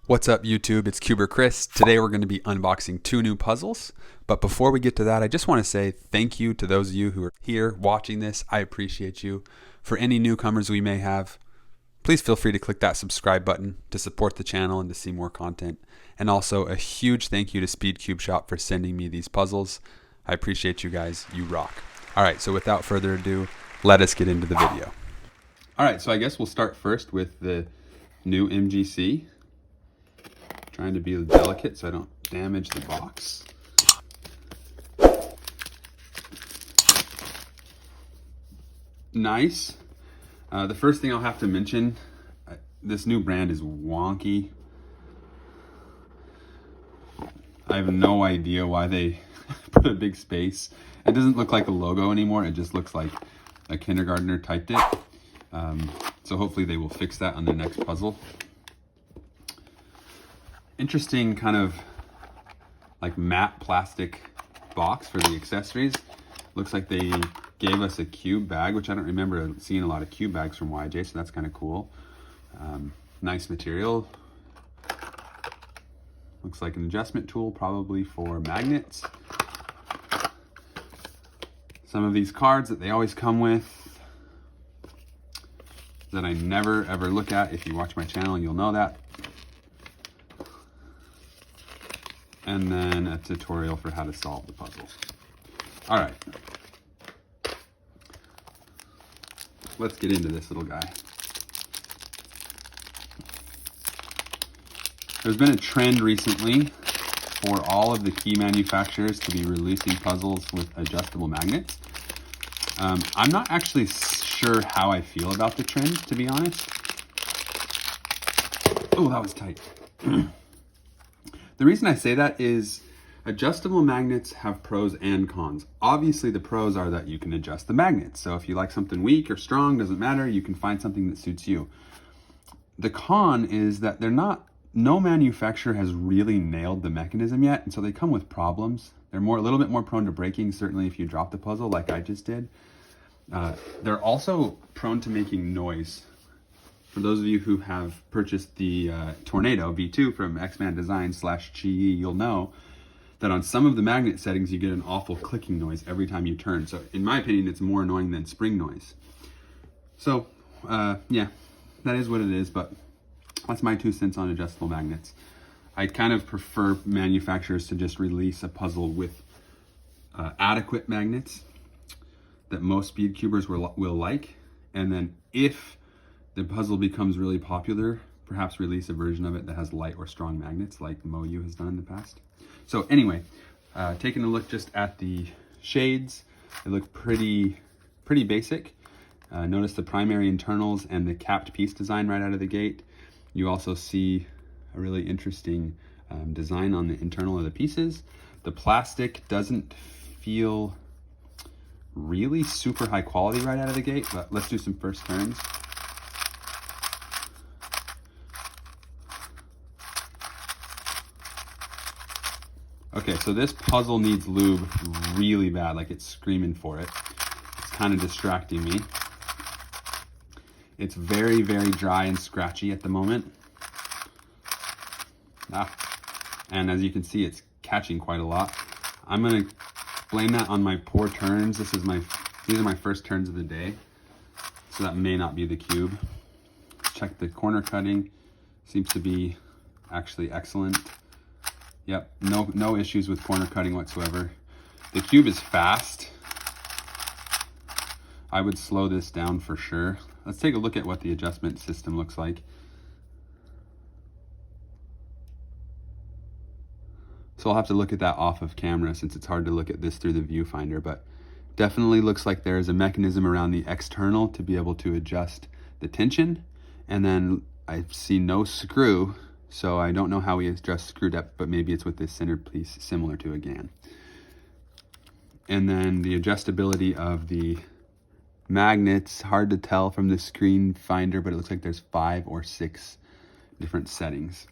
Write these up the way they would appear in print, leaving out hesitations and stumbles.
What's up YouTube, it's CuberChris. Today we're going to be unboxing two new puzzles. But before we get to that, I just want to say thank you to those of you who are here watching this. I appreciate you. For any newcomers we may have, please feel free to click that subscribe button to support the channel and to see more content. And also a huge thank you to Speed Cube Shop for sending me these puzzles. I appreciate you guys, you rock. Alright, so without further ado, let us get into the video. Alright, so I guess we'll start first with the new MGC. Trying to be delicate so I don't damage the box. Nice. The first thing I'll have to mention, this new brand is wonky. I have no idea why they put a big space. It doesn't look like a logo anymore. It just looks like a kindergartner typed it. So hopefully they will fix that on their next puzzle. Interesting kind of like matte plastic box for the accessories. Looks like they gave us a cube bag, which I don't remember seeing a lot of cube bags from YJ, so that's kind of cool. Nice material. Looks like an adjustment tool, probably for magnets. Some of these cards that they always come with that I never ever look at. If you watch my channel, you'll know that. And then a tutorial for how to solve the puzzle. All right, let's get into this little guy. There's been a trend recently for all of the key manufacturers to be releasing puzzles with adjustable magnets. I'm not actually sure how I feel about the trend, to be honest. Oh, that was tight. The reason I say that is adjustable magnets have pros and cons. Obviously, the pros are that you can adjust the magnets. So if you like something weak or strong, doesn't matter, you can find something that suits you. The con is that no manufacturer has really nailed the mechanism yet, and so they come with problems. They're a little bit more prone to breaking, certainly if you drop the puzzle like I just did. They're also prone to making noise. For those of you who have purchased the Tornado V2 from X-Man Design/GE, you'll know that on some of the magnet settings, you get an awful clicking noise every time you turn. So in my opinion, it's more annoying than spring noise. So yeah, that is what it is, but that's my 2 cents on adjustable magnets. I kind of prefer manufacturers to just release a puzzle with adequate magnets that most speed cubers will like. And then if the puzzle becomes really popular, perhaps release a version of it that has light or strong magnets like MoU has done in the past. So anyway, taking a look just at the shades, they look pretty basic. Notice the primary internals and the capped piece design right out of the gate. You also see a really interesting design on the internal of the pieces. The plastic doesn't feel really super high quality right out of the gate, but let's do some first turns. Okay, so this puzzle needs lube really bad, like it's screaming for it. It's kind of distracting me. It's very dry and scratchy at the moment. And as you can see, it's catching quite a lot. I'm gonna blame that on my poor turns. These are my first turns of the day, so that may not be the cube. Check the corner cutting. Seems to be actually excellent. Yep, no issues with corner cutting whatsoever. The cube is fast. I would slow this down for sure. Let's take a look at what the adjustment system looks like. So I'll have to look at that off of camera since it's hard to look at this through the viewfinder, but definitely looks like there's a mechanism around the external to be able to adjust the tension. And then I see no screw, so I don't know how we adjust screw depth, but maybe it's with this center piece similar to a GAN. And then the adjustability of the magnets, hard to tell from the screen finder, but it looks like there's 5 or 6 different settings.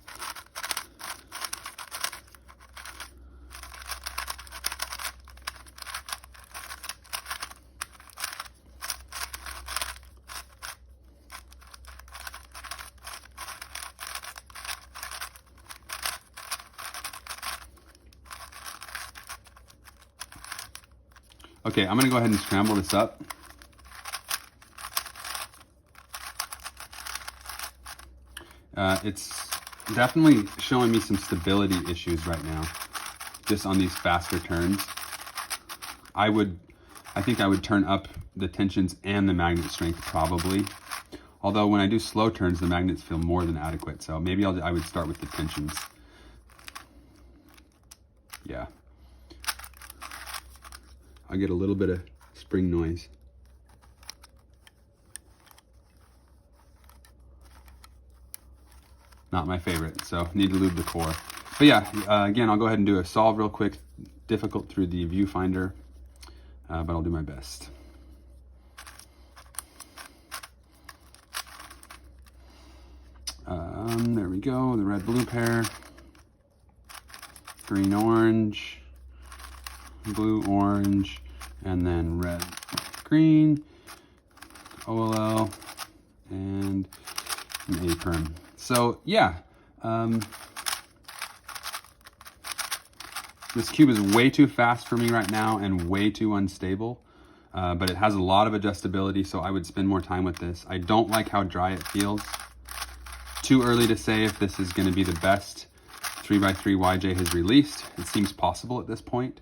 Okay, I'm gonna go ahead and scramble this up. It's definitely showing me some stability issues right now, just on these faster turns. I think I would turn up the tensions and the magnet strength probably. Although when I do slow turns, the magnets feel more than adequate. So maybe I would start with the tensions. Yeah. I'll get a little bit of spring noise. Not my favorite, so need to lube the core. But yeah, again, I'll go ahead and do a solve real quick. Difficult through the viewfinder, but I'll do my best. There we go, the red-blue pair. Green-orange, blue-orange, and then red-green, OLL, and an A-perm. So yeah, this cube is way too fast for me right now and way too unstable, but it has a lot of adjustability, so I would spend more time with this. I don't like how dry it feels. Too early to say if this is going to be the best 3x3 YJ has released. It seems possible at this point.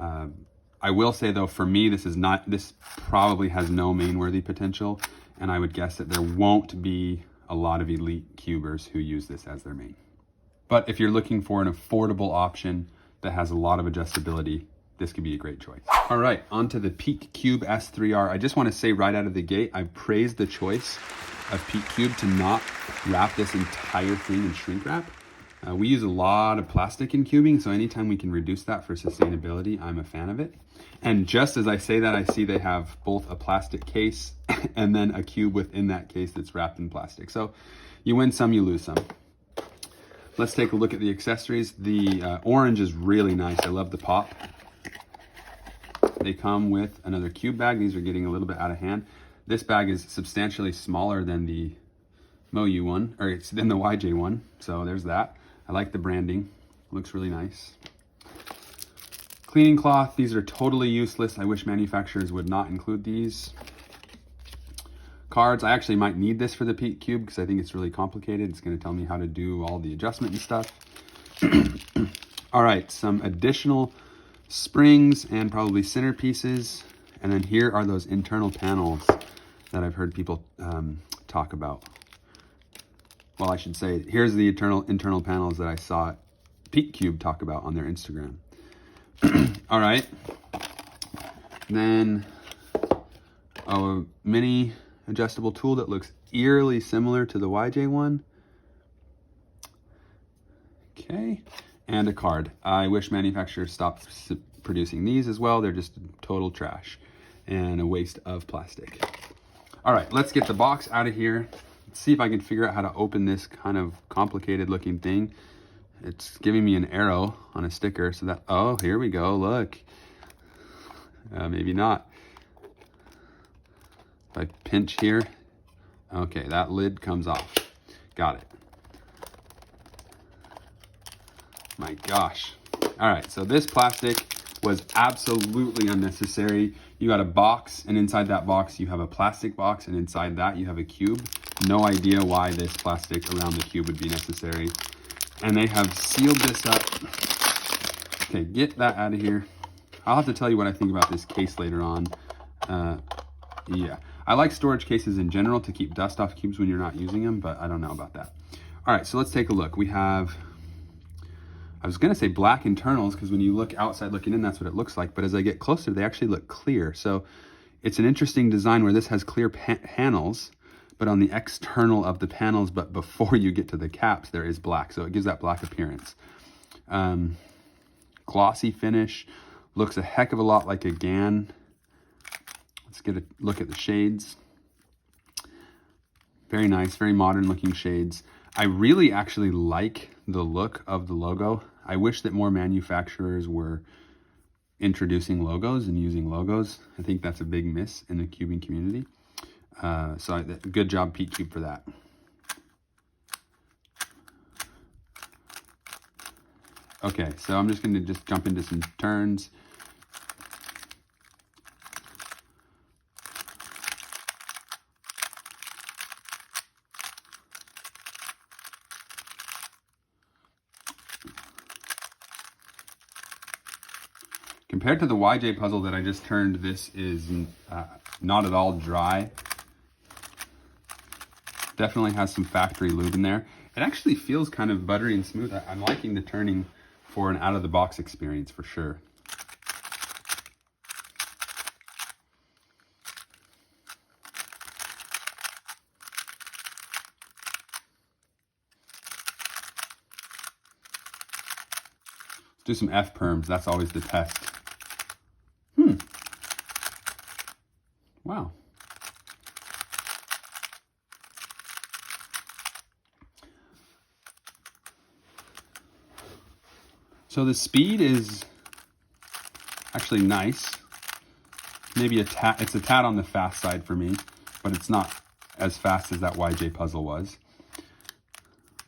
I will say though, for me, this probably has no main-worthy potential, and I would guess that there won't be a lot of elite cubers who use this as their main. But if you're looking for an affordable option that has a lot of adjustability, this could be a great choice. All right, onto the Peak Cube S3R. I just want to say right out of the gate, I praise the choice of Peak Cube to not wrap this entire thing in shrink wrap. We use a lot of plastic in cubing, so anytime we can reduce that for sustainability, I'm a fan of it. And just as I say that, I see they have both a plastic case and then a cube within that case that's wrapped in plastic. So you win some, you lose some. Let's take a look at the accessories. The orange is really nice. I love the pop. They come with another cube bag. These are getting a little bit out of hand. This bag is substantially smaller than the MoU one, or it's than the YJ one. So there's that. I like the branding. Looks really nice. Cleaning cloth. These are totally useless. I wish manufacturers would not include these. Cards. I actually might need this for the Peak Cube because I think it's really complicated. It's going to tell me how to do all the adjustment and stuff. All right, some additional springs and probably centerpieces. And then here are those internal panels that I've heard people talk about. Well, I should say, here's the internal panels that I saw Peak Cube talk about on their Instagram. All right. Then a mini adjustable tool that looks eerily similar to the YJ one. Okay. And a card. I wish manufacturers stopped producing these as well. They're just total trash and a waste of plastic. All right, let's get the box out of here. Let's see if I can figure out how to open this kind of complicated looking thing. It's giving me an arrow on a sticker, so that, oh, here we go, look. Maybe not. If I pinch here, okay, that lid comes off. Got it. My gosh. All right, so this plastic was absolutely unnecessary. You got a box, and inside that box, you have a plastic box, and inside that, you have a cube. No idea why this plastic around the cube would be necessary. And they have sealed this up. Okay, get that out of here. I'll have to tell you what I think about this case later on. Yeah, I like storage cases in general to keep dust off cubes when you're not using them, but I don't know about that. All right, so let's take a look. We have, I was gonna say black internals, because when you look outside looking in, that's what it looks like. But as I get closer, they actually look clear. So it's an interesting design where this has clear panels, but on the external of the panels, but before you get to the caps, there is black. So it gives that black appearance. Glossy finish, looks a heck of a lot like a GAN. Let's get a look at the shades. Very nice, very modern looking shades. I really actually like the look of the logo. I wish that more manufacturers were introducing logos and using logos. I think that's a big miss in the cubing community. So good job, Peak Cube, for that. Okay, so I'm just going to jump into some turns. Compared to the YJ puzzle that I just turned, this is not at all dry. Definitely has some factory lube in there. It actually feels kind of buttery and smooth. I'm liking the turning for an out-of-the-box experience for sure. Let's do some F-perms. That's always the test. Wow. So the speed is actually nice. Maybe it's a tad on the fast side for me, but it's not as fast as that YJ puzzle was.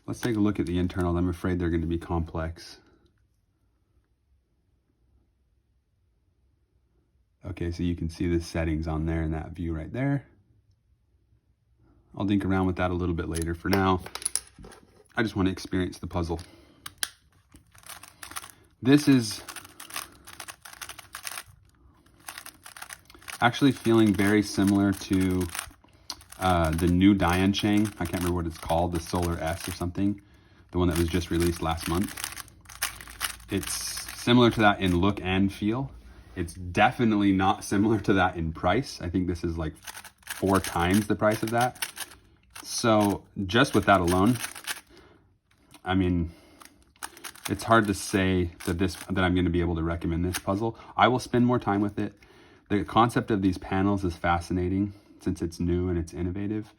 Let's take a look at the internals. I'm afraid they're going to be complex. Okay, so you can see the settings on there in that view right there. I'll dink around with that a little bit later. For now, I just want to experience the puzzle. This is actually feeling very similar to the new Dian Chang. I can't remember what it's called, the Solar S or something. The one that was just released last month. It's similar to that in look and feel. It's definitely not similar to that in price. I think this is like 4 times the price of that. So just with that alone, I mean, it's hard to say that I'm going to be able to recommend this puzzle. I will spend more time with it. The concept of these panels is fascinating since it's new and it's innovative.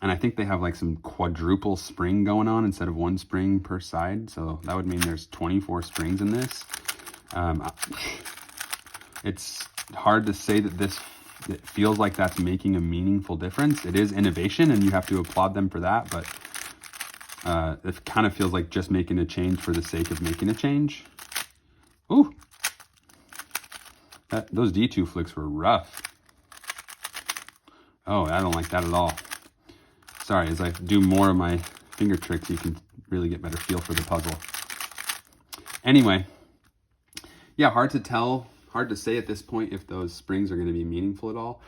And I think they have like some quadruple spring going on instead of 1 spring per side. So that would mean there's 24 springs in this. It's hard to say that it feels like that's making a meaningful difference. It is innovation and you have to applaud them for that, but it kind of feels like just making a change for the sake of making a change. Ooh, those D2 flicks were rough. Oh, I don't like that at all. Sorry, as I do more of my finger tricks, you can really get better feel for the puzzle. Anyway, yeah, hard to tell. Hard to say at this point if those springs are going to be meaningful at all.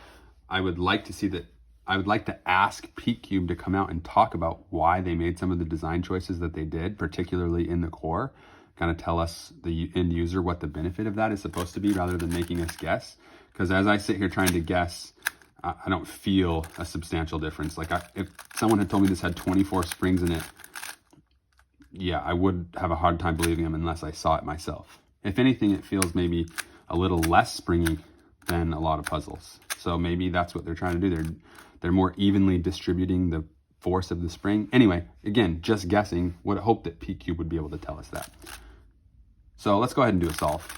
I would like to see that. I would like to ask PeakCube to come out and talk about why they made some of the design choices that they did, particularly in the core. Kind of tell us, the end user, what the benefit of that is supposed to be rather than making us guess. Because as I sit here trying to guess, I don't feel a substantial difference. Like if someone had told me this had 24 springs in it, yeah, I would have a hard time believing them unless I saw it myself. If anything, it feels maybe a little less springy than a lot of puzzles. So maybe that's what they're trying to do. They're more evenly distributing the force of the spring. Anyway, again, just guessing. Would hope that PeakCube would be able to tell us that. So let's go ahead and do a solve.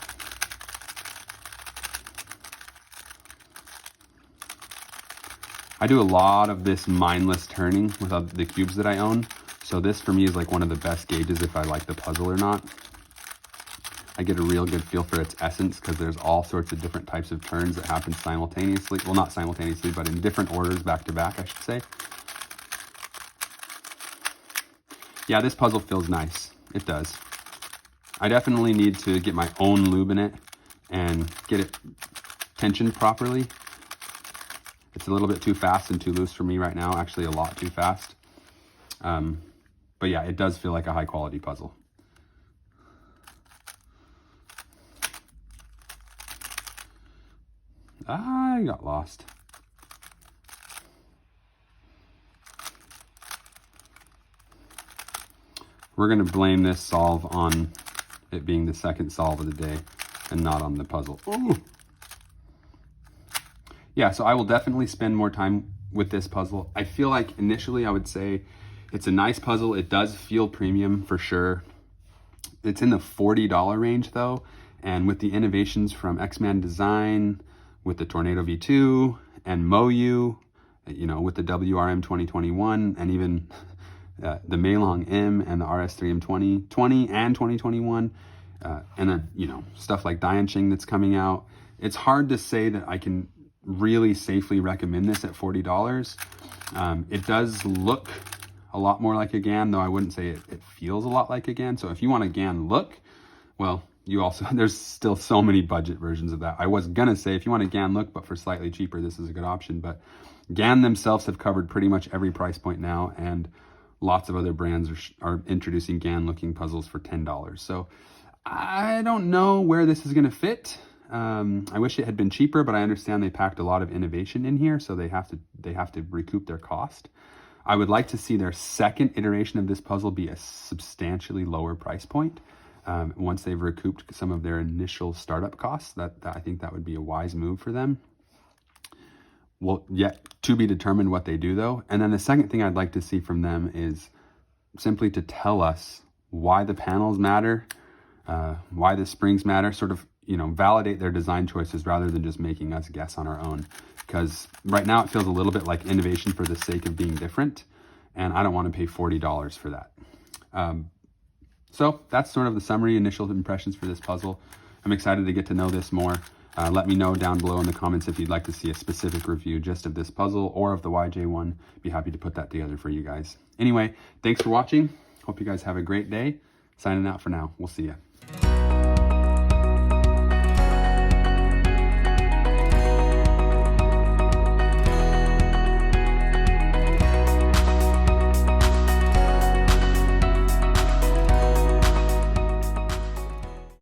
I do a lot of this mindless turning with the cubes that I own. So this for me is like one of the best gauges if I like the puzzle or not. I get a real good feel for its essence because there's all sorts of different types of turns that happen simultaneously. Well, not simultaneously, but in different orders back to back, I should say. Yeah, this puzzle feels nice. It does. I definitely need to get my own lube in it and get it tensioned properly. It's a little bit too fast and too loose for me right now. Actually, a lot too fast. But yeah, it does feel like a high quality puzzle. I got lost. We're going to blame this solve on it being the second solve of the day and not on the puzzle. Ooh. Yeah, so I will definitely spend more time with this puzzle. I feel like initially I would say it's a nice puzzle. It does feel premium for sure. It's in the $40 range though. And with the innovations from X-Man Design, with the Tornado V2 and Moyu, you know, with the WRM 2021 and even the Meilong M and the RS3M 2020 and 2021, and then, you know, stuff like Dian Chang that's coming out. It's hard to say that I can really safely recommend this at $40. It does look a lot more like a GAN, though I wouldn't say it feels a lot like a GAN. So if you want a GAN look, well, there's still so many budget versions of that. I was gonna say if you want a GAN look, but for slightly cheaper, this is a good option. But GAN themselves have covered pretty much every price point now, and lots of other brands are introducing GAN looking puzzles for $10. So I don't know where this is gonna fit. I wish it had been cheaper, but I understand they packed a lot of innovation in here, so they have to recoup their cost. I would like to see their second iteration of this puzzle be a substantially lower price point. Once they've recouped some of their initial startup costs, that I think that would be a wise move for them. Well, yet to be determined what they do though. And then the second thing I'd like to see from them is simply to tell us why the panels matter, why the springs matter, sort of, validate their design choices rather than just making us guess on our own. Because right now it feels a little bit like innovation for the sake of being different, and I don't want to pay $40 for that. So that's sort of the summary initial impressions for this puzzle. I'm excited to get to know this more. Let me know down below in the comments if you'd like to see a specific review just of this puzzle or of the YJ1. Be happy to put that together for you guys. Anyway, thanks for watching. Hope you guys have a great day. Signing out for now. We'll see ya.